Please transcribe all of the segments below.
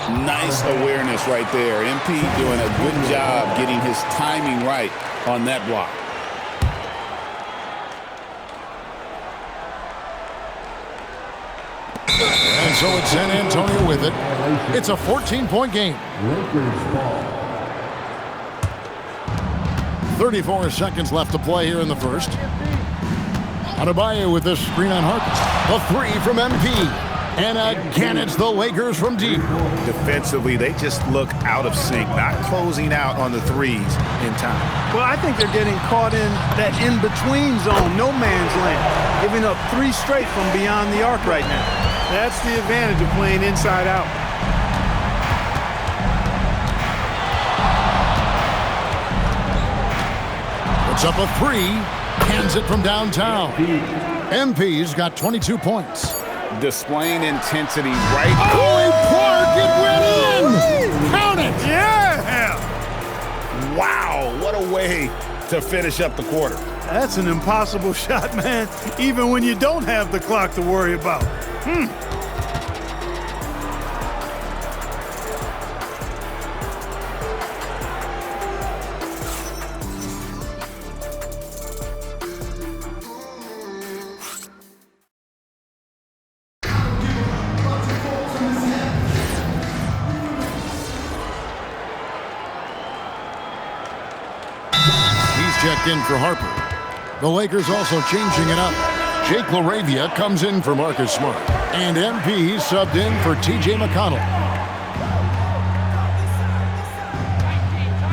Nice awareness right there. MP doing a good job getting his timing right on that block. And so it's San Antonio with it. It's a 14-point game. 34 seconds left to play here in the first. Adebayo with this screen on Harper. The three from MP. And again, it's the Lakers from deep. Defensively, they just look out of sync, not closing out on the threes in time. Well, I think they're getting caught in that in-between zone, no man's land, giving up three straight from beyond the arc right now. That's the advantage of playing inside out. Puts up a three, hands it from downtown. MP's got 22 points. Displaying intensity right. Oh, Clark, it went in! Count it! Yeah! Wow, what a way to finish up the quarter. That's an impossible shot, man, even when you don't have the clock to worry about. Checked in for Harper. The Lakers also changing it up. Jake LaRavia comes in for Marcus Smart. And MP subbed in for TJ McConnell.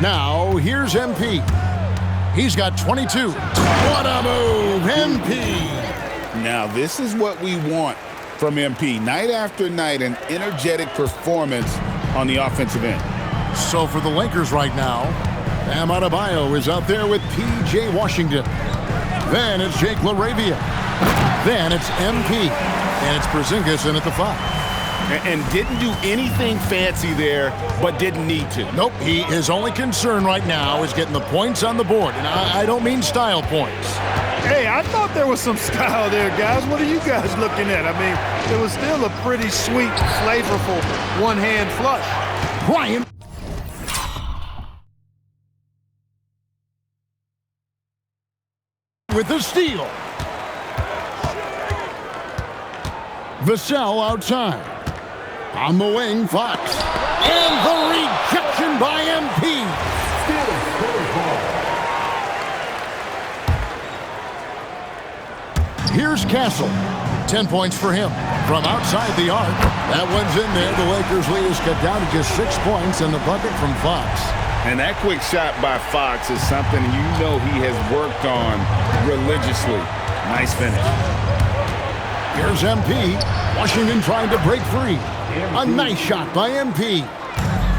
Now, here's MP. He's got 22. What a move, MP! Now, this is what we want from MP. Night after night, an energetic performance on the offensive end. So for the Lakers right now, Bam Adebayo is out there with P.J. Washington. Then it's Jake LaRavia. Then it's MP. And it's Porzingis in at the 5. And didn't do anything fancy there, but didn't need to. Nope, his only concern right now is getting the points on the board. And I don't mean style points. Hey, I thought there was some style there, guys. What are you guys looking at? I mean, it was still a pretty sweet, flavorful one-hand flush. Bryant. With the steal. Vassell outside. On the wing, Fox. And the rejection by MP. Here's Castle. 10 points for him. From outside the arc. That one's in there. The Lakers lead is cut down to just 6 points and the bucket from Fox. And that quick shot by Fox is something you know he has worked on religiously. Nice finish. Here's MP. Washington trying to break free. A nice shot by MP.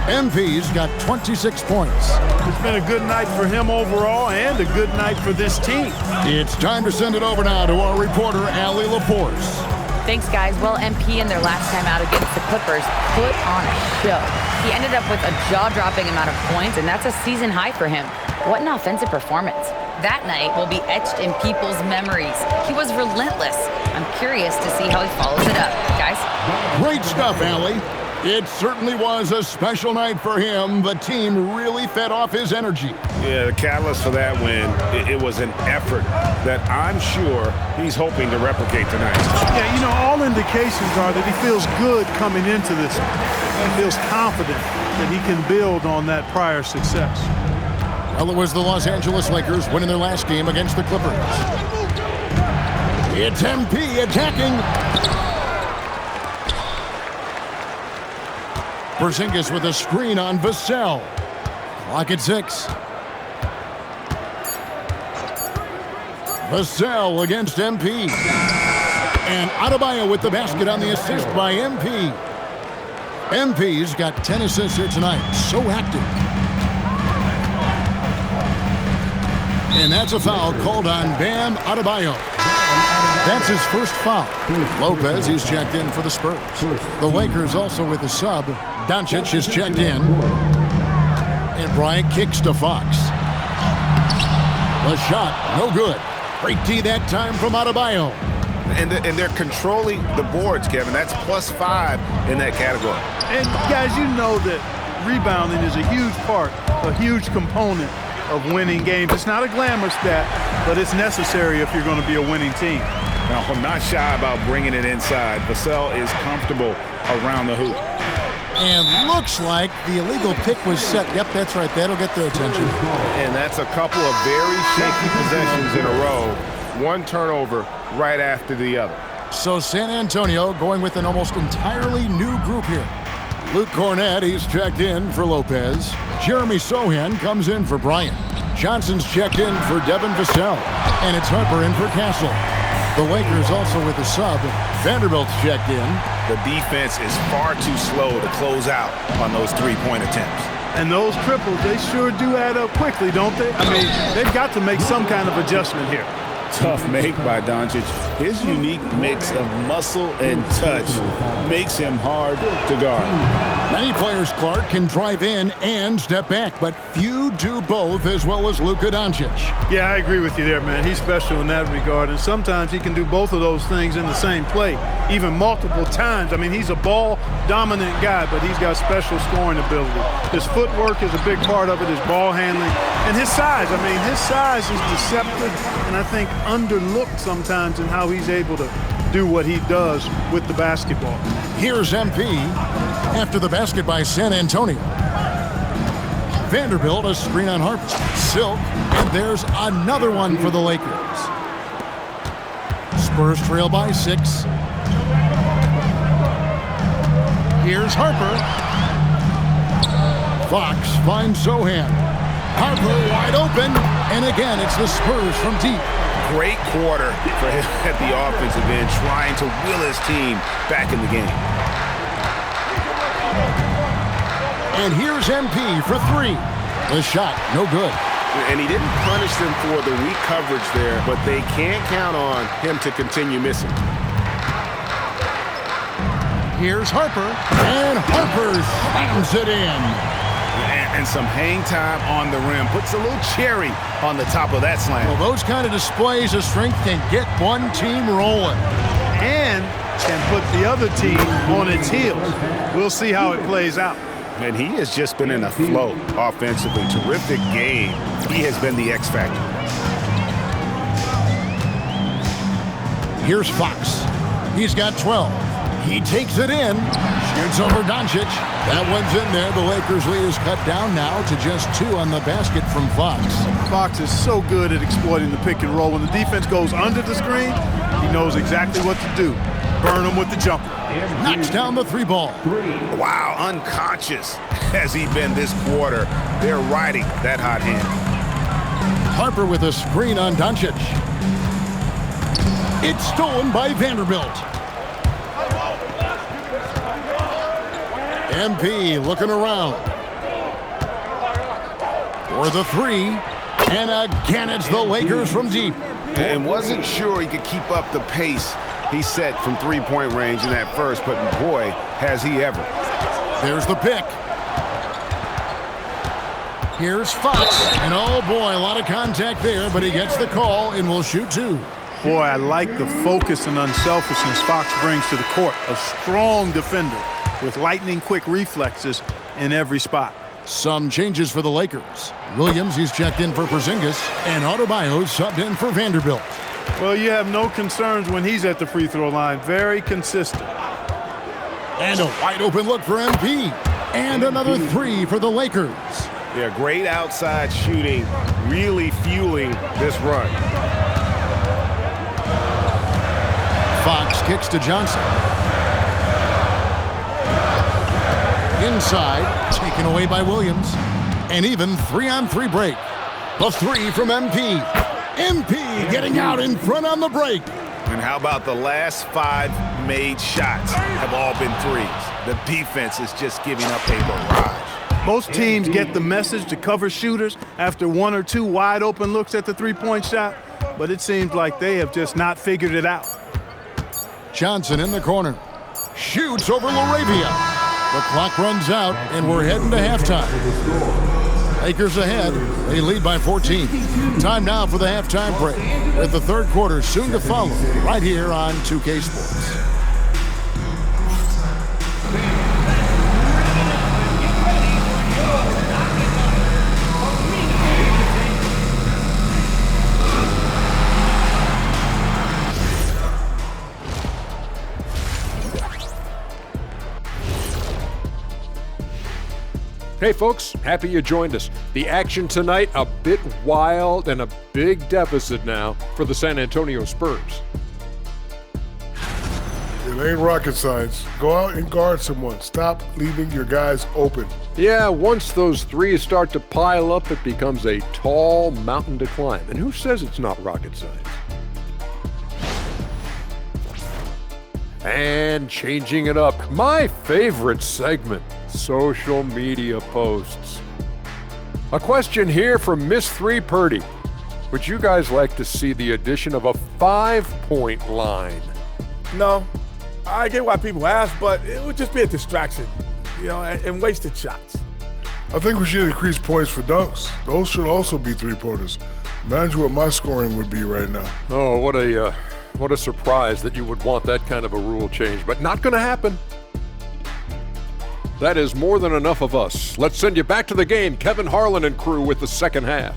MP's got 26 points. It's been a good night for him overall and a good night for this team. It's time to send it over now to our reporter, Allie Laforce. Thanks, guys. Well, MP in their last time out against the Clippers put on a show. He ended up with a jaw-dropping amount of points, and that's a season high for him. What an offensive performance. That night will be etched in people's memories. He was relentless. I'm curious to see how he follows it up. Guys? Great stuff, Allie. It certainly was a special night for him. The team really fed off his energy. Yeah, the catalyst for that win, it was an effort that I'm sure he's hoping to replicate tonight. Yeah, you know, all indications are that he feels good coming into this. He feels confident that he can build on that prior success. Well, it was the Los Angeles Lakers winning their last game against the Clippers. It's MP attacking. Porzingis with a screen on Vassell. Clock at 6. Vassell against MP. And Adebayo with the basket on the assist by MP. MP's got 10 assists here tonight. So active. And that's a foul called on Bam Adebayo. That's his first foul. Lopez, he's checked in for the Spurs. The Lakers also with a sub. Doncic is checked in. And Bryant kicks to Fox. The shot, no good. Great D that time from Adebayo. And they're controlling the boards, Kevin. That's +5 in that category. And guys, you know that rebounding is a huge part, a huge component of winning games. It's not a glamour stat, but it's necessary if you're going to be a winning team. Now, I'm not shy about bringing it inside. Vassell is comfortable around the hoop. And looks like the illegal pick was set. Yep, that's right. That'll get their attention. And that's a couple of very shaky possessions in a row. One turnover right after the other. So San Antonio going with an almost entirely new group here. Luke Cornett, he's checked in for Lopez. Jeremy Sohan comes in for Bryant. Johnson's checked in for Devin Vassell. And it's Harper in for Castle. The Lakers also with a sub. Vanderbilt's checked in. The defense is far too slow to close out on those three-point attempts. And those triples, they sure do add up quickly, don't they? I mean, they've got to make some kind of adjustment here. Tough make by Doncic. His unique mix of muscle and touch makes him hard to guard. Many players, Clark, can drive in and step back, but few do both as well as Luka Doncic. Yeah, I agree with you there, man. He's special in that regard, and sometimes he can do both of those things in the same play, even multiple times. I mean, he's a ball-dominant guy, but he's got special scoring ability. His footwork is a big part of it, his ball handling, and his size. I mean, his size is deceptive, and I think underlooked sometimes in how he's able to do what he does with the basketball. Here's MP after the basket by San Antonio. Vanderbilt, a screen on Harper. Silk, and there's another one for the Lakers. Spurs trail by 6. Here's Harper. Fox finds Sohan. Harper wide open, and again it's the Spurs from deep. Great quarter for him at the offensive end, trying to will his team back in the game. And here's MP for 3. The shot, no good. And he didn't punish them for the weak coverage there, but they can't count on him to continue missing. Here's Harper, and Harper slams it in. And some hang time on the rim. Puts a little cherry on the top of that slam. Well, those kind of displays of strength can get one team rolling. And can put the other team on its heels. We'll see how it plays out. And he has just been in a flow offensively. Terrific game. He has been the X factor. Here's Fox. He's got 12. He takes it in. Shoots over Doncic. That one's in there. The Lakers lead is cut down now to just 2 on the basket from Fox. Fox is so good at exploiting the pick and roll. When the defense goes under the screen, he knows exactly what to do. Burn him with the jumper. Knocks down the 3 ball. Wow, unconscious has he been this quarter. They're riding that hot hand. Harper with a screen on Doncic. It's stolen by Vanderbilt. MP looking around for the 3, and again it's the Lakers from deep. And wasn't sure he could keep up the pace he set from three-point range in that first, but boy, has he ever. There's the pick. Here's Fox, and oh boy, a lot of contact there, but he gets the call and will shoot 2. Boy, I like the focus and unselfishness Fox brings to the court. A strong defender with lightning-quick reflexes in every spot. Some changes for the Lakers. Williams, he's checked in for Porzingis, and Adebayo subbed in for Vanderbilt. Well, you have no concerns when he's at the free throw line. Very consistent. And a wide-open look for MP. And another 3 for the Lakers. Yeah, great outside shooting, really fueling this run. Fox kicks to Johnson. Inside, taken away by Williams. And even 3-on-3 break. The 3 from MP. MP getting out in front on the break. And how about the last 5 made shots have all been threes? The defense is just giving up a barrage. Most teams get the message to cover shooters after 1 or 2 wide open looks at the three-point shot, but it seems like they have just not figured it out. Johnson in the corner. Shoots over Laravia. The clock runs out, and we're heading to halftime. Lakers ahead. They lead by 14. Time now for the halftime break, with the third quarter soon to follow right here on 2K Sports. Hey folks, happy you joined us. The action tonight, a bit wild and a big deficit now for the San Antonio Spurs. It ain't rocket science. Go out and guard someone. Stop leaving your guys open. Yeah, once those threes start to pile up, it becomes a tall mountain to climb. And who says it's not rocket science? And changing it up, my favorite segment, social media posts. A question here from Miss 3 Purdy. Would you guys like to see the addition of a 5-point line? No, I get why people ask, but it would just be a distraction, and wasted shots. I think we should increase points for dunks. Those should also be three-pointers. Imagine what my scoring would be right now. Oh, what a surprise that you would want that kind of a rule change, but not going to happen. That is more than enough of us. Let's send you back to the game. Kevin Harlan and crew with the second half.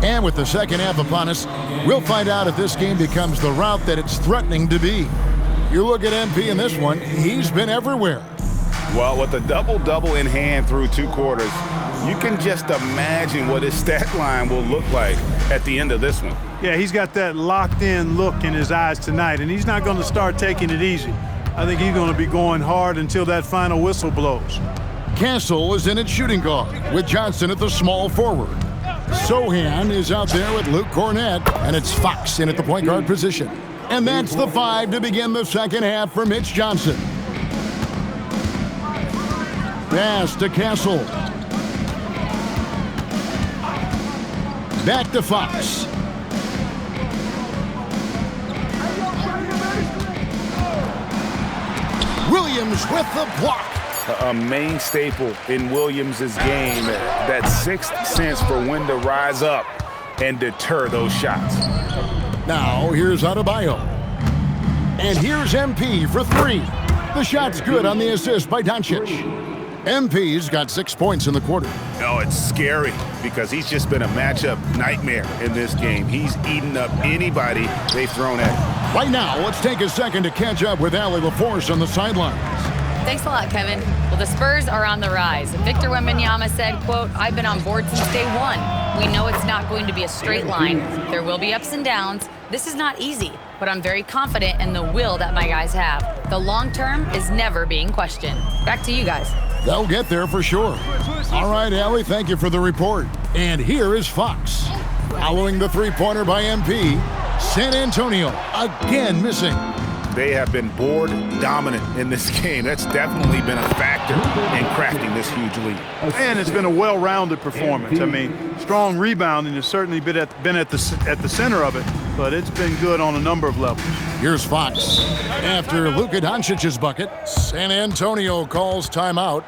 And with the second half upon us, we'll find out if this game becomes the route that it's threatening to be. You look at MP in this one, he's been everywhere. Well, with a double-double in hand through 2 quarters, you can just imagine what his stat line will look like at the end of this one. Yeah, he's got that locked-in look in his eyes tonight, and he's not going to start taking it easy. I think he's going to be going hard until that final whistle blows. Castle is in at shooting guard, with Johnson at the small forward. Sohan is out there with Luke Cornett, and it's Fox in at the point guard position. And that's the 5 to begin the second half for Mitch Johnson. Pass to Castle. Back to Fox. Williams with the block. A main staple in Williams' game, that sixth sense for when to rise up and deter those shots. Now here's Adebayo. And here's MP for 3. The shot's good on the assist by Doncic. MP's got 6 points in the quarter. Oh, it's scary because he's just been a matchup nightmare in this game. He's eaten up anybody they've thrown at him. Right now, let's take a second to catch up with Allie LaForce on the sidelines. Thanks a lot, Kevin. Well, the Spurs are on the rise. Victor Wembanyama said, quote, "I've been on board since day one. We know it's not going to be a straight line. There will be ups and downs. This is not easy, but I'm very confident in the will that my guys have. The long term is never being questioned." Back to you guys. They'll get there for sure. All right, Allie, thank you for the report. And here is Fox. Following the three-pointer by MP, San Antonio again missing. They have been board dominant in this game. That's definitely been a factor in crafting this huge lead. And it's been a well-rounded performance. I mean, strong rebounding has certainly been at the center of it, but it's been good on a number of levels. Here's Fox. After Luka Doncic's bucket, San Antonio calls timeout.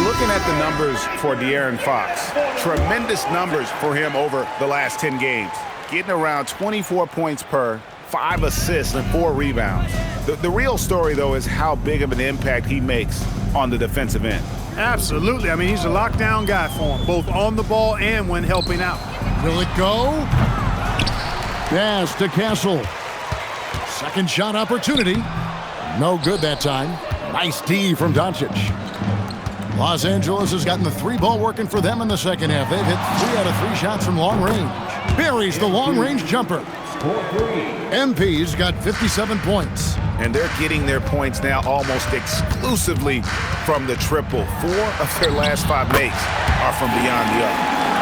Looking at the numbers for De'Aaron Fox, tremendous numbers for him over the last 10 games. Getting around 24 points per, 5 assists, and 4 rebounds. The real story, though, is how big of an impact he makes on the defensive end. Absolutely. I mean, he's a lockdown guy for him, both on the ball and when helping out. Will it go? Pass to Castle. Second shot opportunity. No good that time. Nice D from Doncic. Los Angeles has gotten the 3-ball working for them in the second half. They've hit 3 out of 3 shots from long range. Buries the long-range jumper. MP's got 57 points. And they're getting their points now almost exclusively from the triple. 4 of their last 5 makes are from beyond the arc.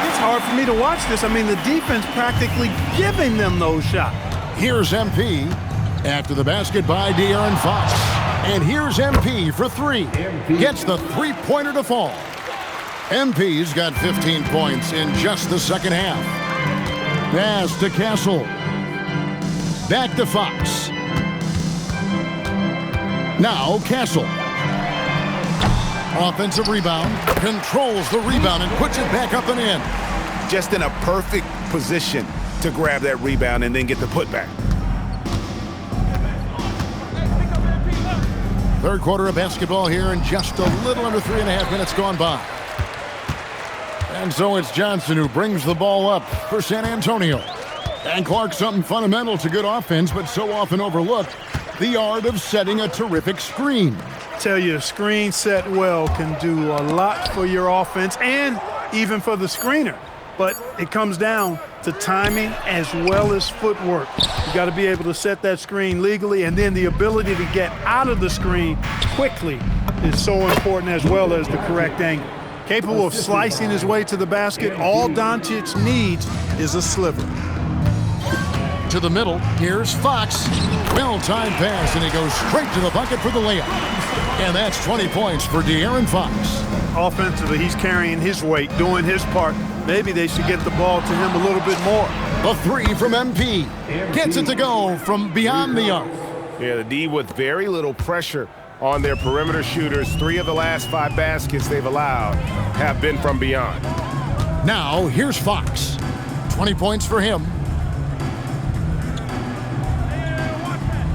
He's hard for me to watch this. I mean, the defense practically giving them those shots. Here's MP after the basket by De'Aaron Fox. And here's MP for three. Gets the three-pointer to fall. MP's got 15 points in just the second half. Pass to Castle. Back to Fox. Now Castle. Offensive rebound. Controls the rebound and puts it back up and in. Just in a perfect position to grab that rebound and then get the putback. Third quarter of basketball here, and just a little under 3.5 minutes gone by. And so it's Johnson who brings the ball up for San Antonio. And Clark, something fundamental to good offense, but so often overlooked, the art of setting a terrific screen. Tell you, a screen set well can do a lot for your offense and even for the screener. But it comes down to timing as well as footwork. You got to be able to set that screen legally, and then the ability to get out of the screen quickly is so important, as well as the correct angle. Capable of slicing his way to the basket, all Doncic needs is a sliver. To the middle, here's Fox. Well-timed pass, and he goes straight to the bucket for the layup. And that's 20 points for De'Aaron Fox. Offensively, he's carrying his weight, doing his part. Maybe they should get the ball to him a little bit more. The three from MP. Gets it to go from beyond the arc. Yeah, the D with very little pressure on their perimeter shooters. 3 of the last 5 baskets they've allowed have been from beyond. Now, here's Fox. 20 points for him.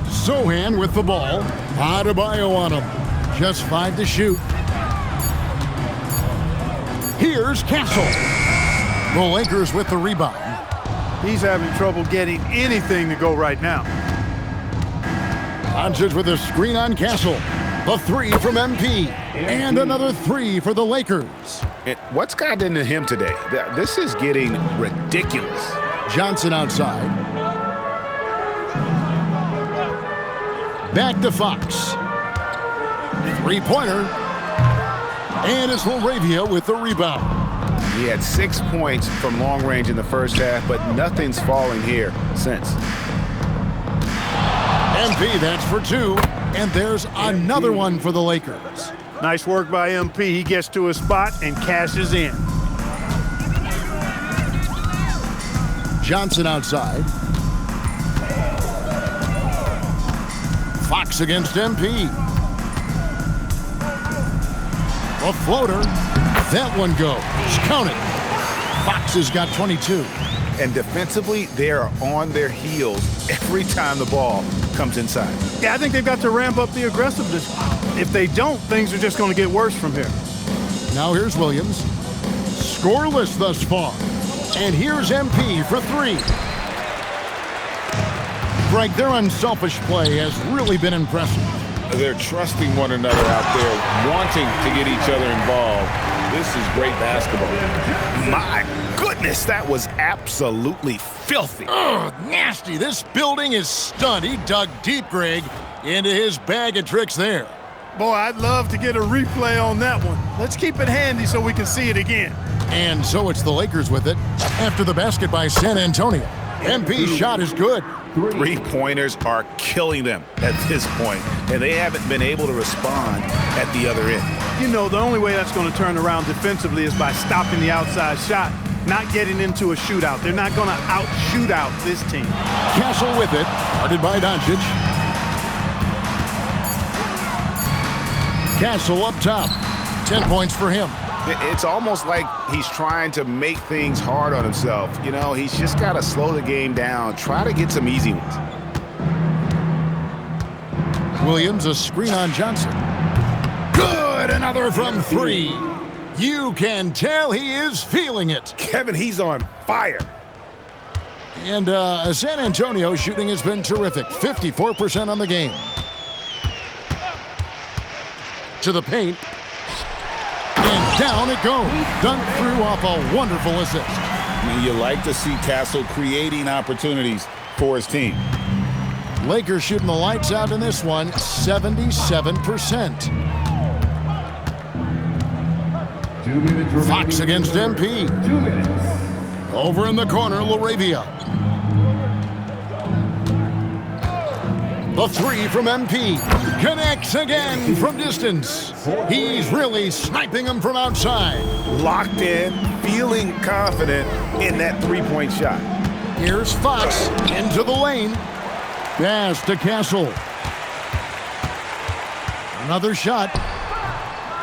Sohan with the ball. Adebayo on him. Just 5 to shoot. Here's Castle. The Lakers with the rebound. He's having trouble getting anything to go right now. Doncic with a screen on Castle. The three from MP. And another 3 for the Lakers. And what's gotten into him today? This is getting ridiculous. Johnson outside. Back to Fox. Three-pointer. And it's Laravia with the rebound. He had 6 points from long range in the first half, but nothing's falling here since. MP, that's for 2. And there's another one for the Lakers. Nice work by MP. He gets to his spot and cashes in. Johnson outside. Fox against MP. A floater. That one goes. Count it. Fox has got 22. And defensively, they are on their heels every time the ball comes inside. Yeah, I think they've got to ramp up the aggressiveness. If they don't, things are just going to get worse from here. Now here's Williams. Scoreless thus far. And here's MP for 3. Greg, their unselfish play has really been impressive. They're trusting one another out there, wanting to get each other involved. This is great basketball. My goodness, that was absolutely filthy. Oh, nasty. This building is stunned. He dug deep, Greg, into his bag of tricks there. Boy, I'd love to get a replay on that one. Let's keep it handy so we can see it again. And so it's the Lakers with it after the basket by San Antonio. MP's shot is good. 3-pointers are killing them at this point, and they haven't been able to respond at the other end. You know, the only way that's going to turn around defensively is by stopping the outside shot, not getting into a shootout. They're not going to out-shoot out this team. Castle with it, guarded by Doncic. Castle up top. 10 points for him. It's almost like he's trying to make things hard on himself. You know, he's just got to slow the game down, try to get some easy ones. Williams, a screen on Johnson. Good, another from 3. You can tell he is feeling it. Kevin, he's on fire. And San Antonio shooting has been terrific. 54% on the game. To the paint. And down it goes. Dunked through off a wonderful assist. You like to see Castle creating opportunities for his team. Lakers shooting the lights out in this one, 77%. Fox against MP. Over in the corner, Laravia. The three from MP. Connects again from distance. He's really sniping them from outside. Locked in, feeling confident in that three-point shot. Here's Fox into the lane. Pass to Castle. Another shot.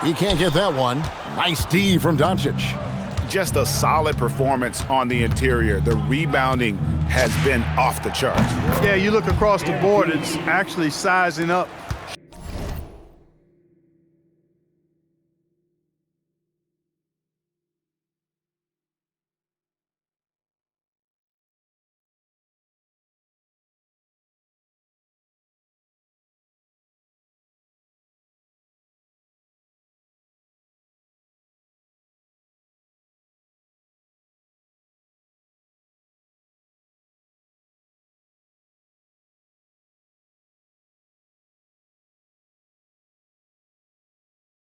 He can't get that one. Nice D from Doncic. Just a solid performance on the interior. The rebounding has been off the charts. Yeah, you look across the board, it's actually sizing up.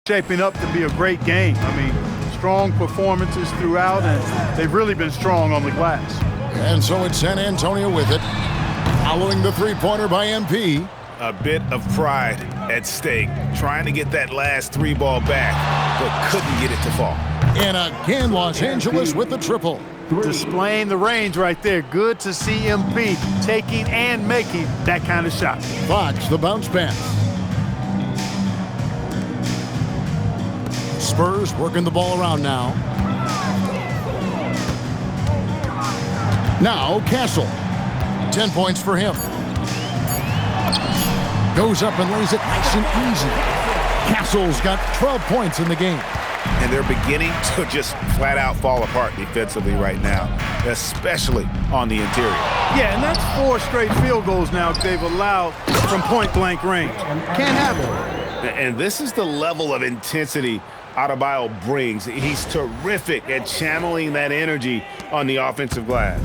Shaping up to be a great game. I mean, strong performances throughout, and they've really been strong on the glass. And so it's San Antonio with it. Following the three-pointer by MP. A bit of pride at stake, trying to get that last three ball back, but couldn't get it to fall. And again, Los Angeles with the triple. Displaying the range right there. Good to see MP taking and making that kind of shot. Fox, the bounce pass. Spurs working the ball around now. Now Castle. 10 points for him. Goes up and lays it nice and easy. Castle's got 12 points in the game. And they're beginning to just flat out fall apart defensively right now, especially on the interior. Yeah, and that's 4 straight field goals now they've allowed from point-blank range. Can't have it. And this is the level of intensity Adebayo brings. He's terrific at channeling that energy on the offensive glass.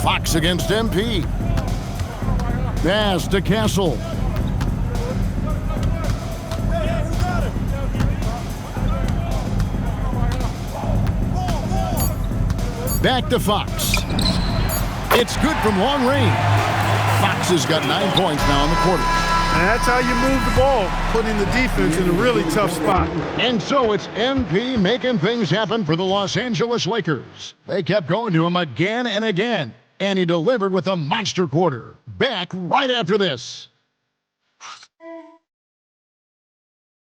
Fox against MP. Pass to Castle. Back to Fox. It's good from long range. Fox has got 9 points now in the quarter. And that's how you move the ball, putting the defense in a really tough spot. And so it's MP making things happen for the Los Angeles Lakers. They kept going to him again and again, and he delivered with a monster quarter. Back right after this.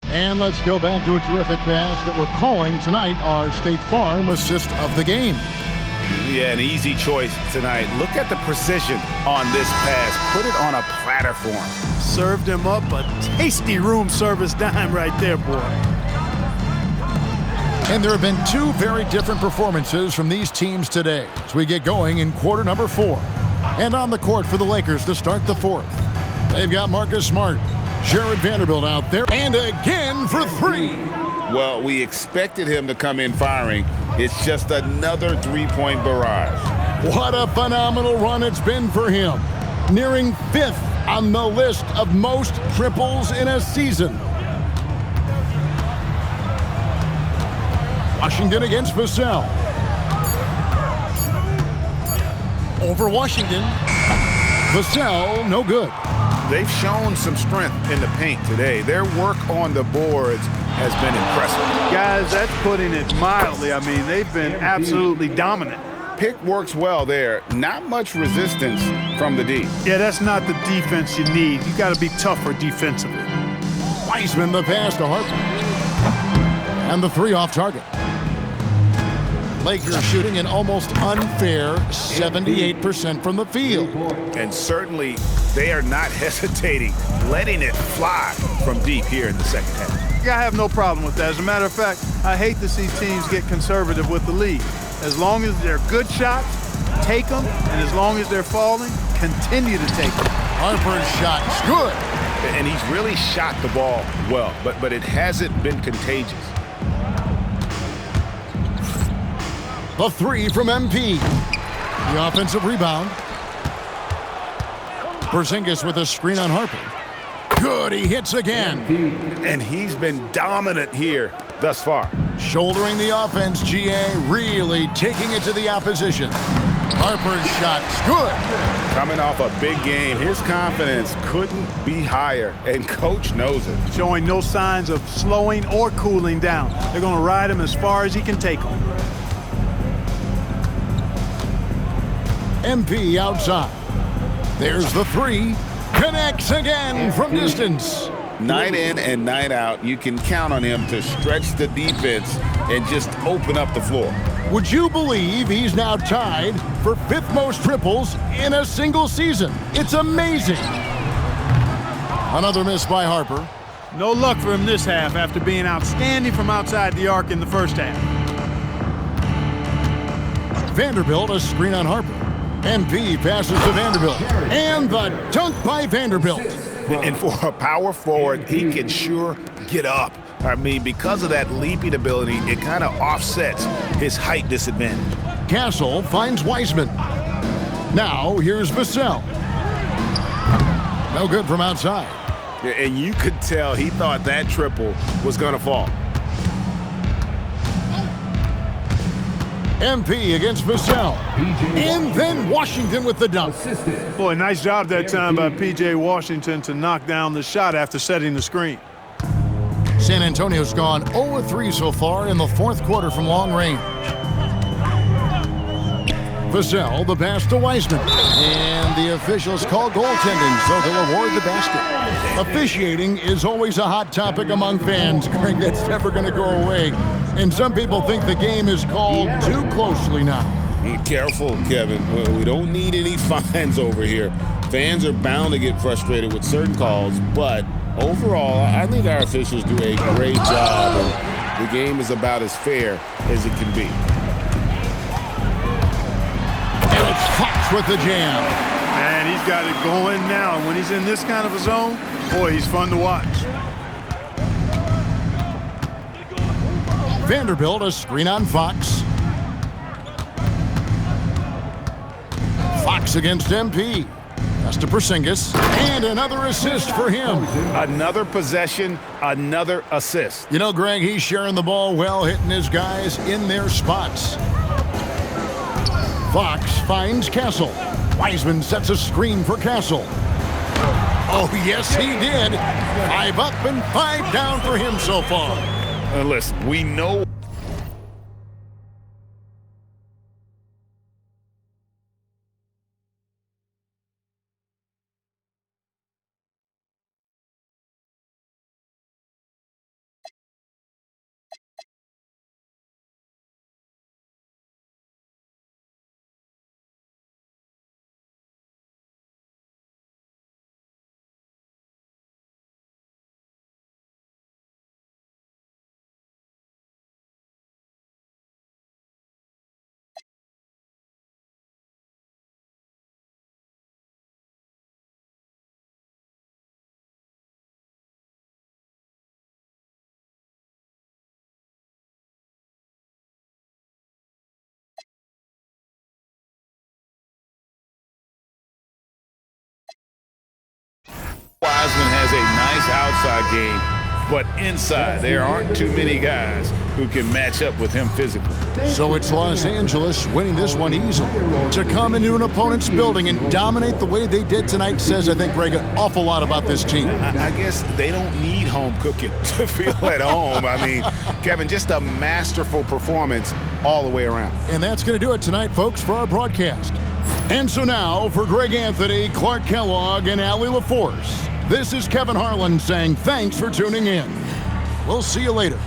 And let's go back to a terrific pass that we're calling tonight our State Farm assist of the game. Yeah, an easy choice tonight. Look at the precision on this pass. Put it on a platter for him. Served him up a tasty room service dime right there, boy. And there have been 2 very different performances from these teams today as we get going in quarter number 4. And on the court for the Lakers to start the 4th. They've got Marcus Smart, Jared Vanderbilt out there, and again for 3. Well, we expected him to come in firing. It's just another three-point barrage. What a phenomenal run it's been for him. Nearing 5th on the list of most triples in a season. Washington against Vassell. Over Washington. Vassell, no good. They've shown some strength in the paint today. Their work on the boards has been impressive. Guys, that's putting it mildly. I mean, they've been absolutely dominant. Pick works well there. Not much resistance from the D. Yeah, that's not the defense you need. You got to be tougher defensively. Wiseman the pass to Harper. And the 3 off target. Lakers shooting an almost unfair 78% from the field. And certainly, they are not hesitating, letting it fly from deep here in the second half. I have no problem with that. As a matter of fact, I hate to see teams get conservative with the lead. As long as they're good shots, take them, and as long as they're falling, continue to take them. Harper's shot is good. And he's really shot the ball well, but it hasn't been contagious. The three from MP. The offensive rebound. Porzingis with a screen on Harper. Good, he hits again. And he's been dominant here thus far. Shouldering the offense, GA really taking it to the opposition. Harper's shot's good. Coming off a big game, his confidence couldn't be higher, and Coach knows it. Showing no signs of slowing or cooling down. They're going to ride him as far as he can take him. MP outside. There's the three. Connects again from distance. Night in and night out, you can count on him to stretch the defense and just open up the floor. Would you believe he's now tied for 5th most triples in a single season? It's amazing. Another miss by Harper. No luck for him this half after being outstanding from outside the arc in the first half. Vanderbilt, a screen on Harper. MP passes to Vanderbilt. And the dunk by Vanderbilt. And for a power forward, he can sure get up. I mean, because of that leaping ability, it kind of offsets his height disadvantage. Castle finds Wiseman. Now here's Vassell. No good from outside. And you could tell he thought that triple was going to fall. MP against Vassell. And then Washington with the dunk. Boy, nice job that time by P.J. Washington to knock down the shot after setting the screen. San Antonio's gone 0-3 so far in the 4th quarter from long range. Vassell, the pass to Wiseman. And the officials call goaltending, so they'll award the basket. Officiating is always a hot topic among fans. Greg, that's never going to go away. And some people think the game is called too closely now. Be careful, Kevin. We don't need any fines over here. Fans are bound to get frustrated with certain calls, but overall, I think our officials do a great job. And the game is about as fair as it can be. And it's Fox with the jam. Man, he's got it going now. And when he's in this kind of a zone, boy, he's fun to watch. Vanderbilt, a screen on Fox. Fox against MP. Pass to Porzingis. And another assist for him. Another possession, another assist. You know, Greg, he's sharing the ball well, hitting his guys in their spots. Fox finds Castle. Wiseman sets a screen for Castle. Oh, yes, he did. 5 up and 5 down for him so far. Listen, we know. Wiseman has a nice outside game, but inside there aren't too many guys who can match up with him physically. So it's Los Angeles winning this one easily. To come into an opponent's building and dominate the way they did tonight says, I think, Greg, an awful lot about this team. I guess they don't need home cooking to feel at home. I mean, Kevin, just a masterful performance all the way around. And that's going to do it tonight, folks, for our broadcast. And so now, for Greg Anthony, Clark Kellogg, and Allie LaForce, this is Kevin Harlan saying thanks for tuning in. We'll see you later.